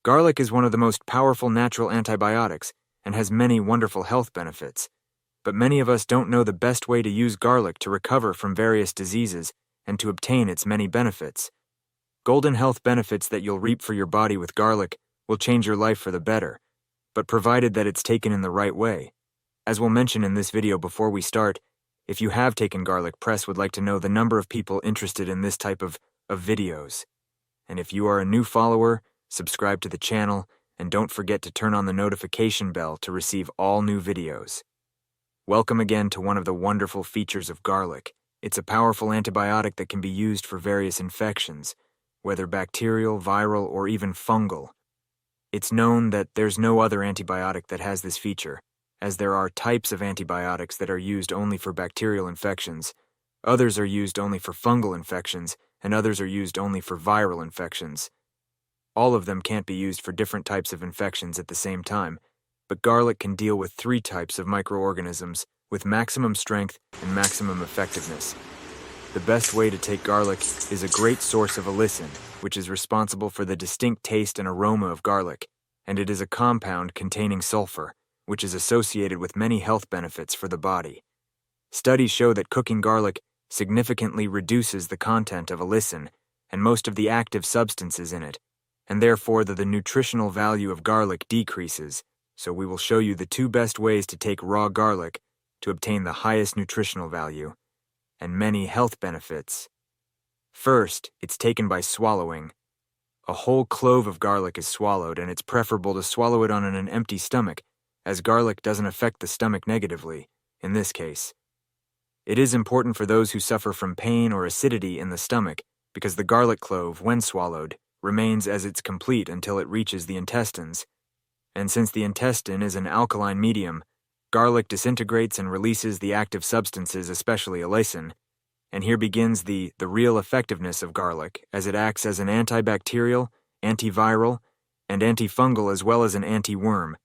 Garlic is one of the most powerful natural antibiotics and has many wonderful health benefits. But many of us don't know the best way to use garlic to recover from various diseases and to obtain its many benefits. Golden health benefits that you'll reap for your body with garlic will change your life for the better, but provided that it's taken in the right way. As we'll mention in this video before we start, if you have taken garlic, Press would like to know the number of people interested in this type of videos. And if you are a new follower, subscribe to the channel, and don't forget to turn on the notification bell to receive all new videos. Welcome again to one of the wonderful features of garlic. It's a powerful antibiotic that can be used for various infections, whether bacterial, viral, or even fungal. It's known that there's no other antibiotic that has this feature, as there are types of antibiotics that are used only for bacterial infections, others are used only for fungal infections, and others are used only for viral infections. All of them can't be used for different types of infections at the same time, but garlic can deal with 3 types of microorganisms with maximum strength and maximum effectiveness. The best way to take garlic is a great source of allicin, which is responsible for the distinct taste and aroma of garlic, and it is a compound containing sulfur, which is associated with many health benefits for the body. Studies show that cooking garlic significantly reduces the content of allicin and most of the active substances in it, and therefore the nutritional value of garlic decreases. So we will show you the 2 best ways to take raw garlic to obtain the highest nutritional value and many health benefits. First, it's taken by swallowing. A whole clove of garlic is swallowed, and it's preferable to swallow it on an empty stomach, as garlic doesn't affect the stomach negatively, in this case. It is important for those who suffer from pain or acidity in the stomach, because the garlic clove, when swallowed, remains as it's complete until it reaches the intestines. And since the intestine is an alkaline medium, garlic disintegrates and releases the active substances, especially allicin. And here begins the real effectiveness of garlic, as it acts as an antibacterial, antiviral, and antifungal as well as an anti-worm,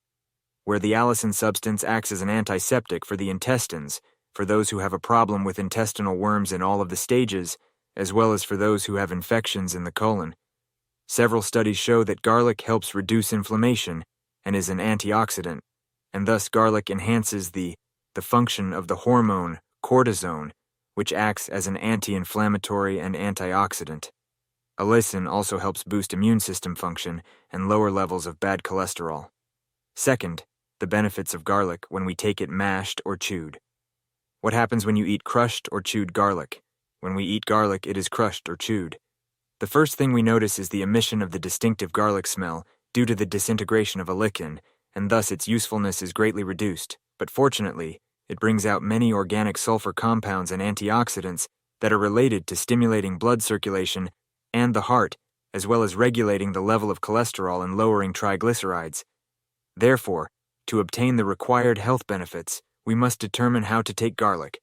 where the allicin substance acts as an antiseptic for the intestines, for those who have a problem with intestinal worms in all of the stages, as well as for those who have infections in the colon. Several studies show that garlic helps reduce inflammation and is an antioxidant, and thus garlic enhances the function of the hormone cortisone, which acts as an anti-inflammatory and antioxidant. Allicin also helps boost immune system function and lower levels of bad cholesterol. Second, the benefits of garlic when we take it mashed or chewed. What happens when you eat crushed or chewed garlic? When we eat garlic, it is crushed or chewed. The first thing we notice is the emission of the distinctive garlic smell due to the disintegration of allicin, and thus its usefulness is greatly reduced. But fortunately, it brings out many organic sulfur compounds and antioxidants that are related to stimulating blood circulation and the heart, as well as regulating the level of cholesterol and lowering triglycerides. Therefore, to obtain the required health benefits, we must determine how to take garlic.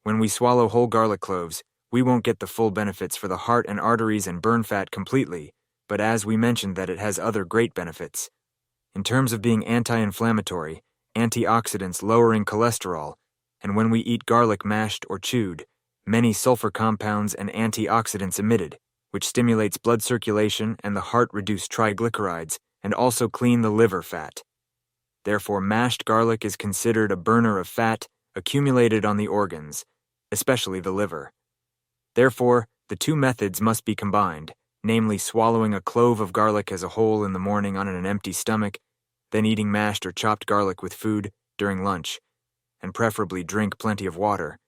When we swallow whole garlic cloves, we won't get the full benefits for the heart and arteries and burn fat completely, but as we mentioned that it has other great benefits. In terms of being anti-inflammatory, antioxidants lowering cholesterol, and when we eat garlic mashed or chewed, many sulfur compounds and antioxidants emitted, which stimulates blood circulation and the heart reduce triglycerides and also clean the liver fat. Therefore, mashed garlic is considered a burner of fat accumulated on the organs, especially the liver. Therefore, the 2 methods must be combined, namely swallowing a clove of garlic as a whole in the morning on an empty stomach, then eating mashed or chopped garlic with food during lunch, and preferably drink plenty of water.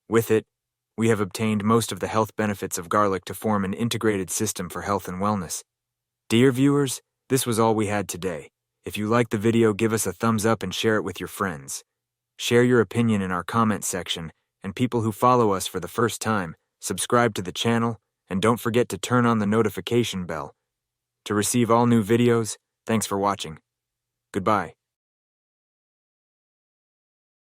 With it, we have obtained most of the health benefits of garlic to form an integrated system for health and wellness. Dear viewers, this was all we had today. If you liked the video, give us a thumbs up and share it with your friends. Share your opinion in our comment section, and people who follow us for the first time, subscribe to the channel, and don't forget to turn on the notification bell. To receive all new videos, thanks for watching. Goodbye.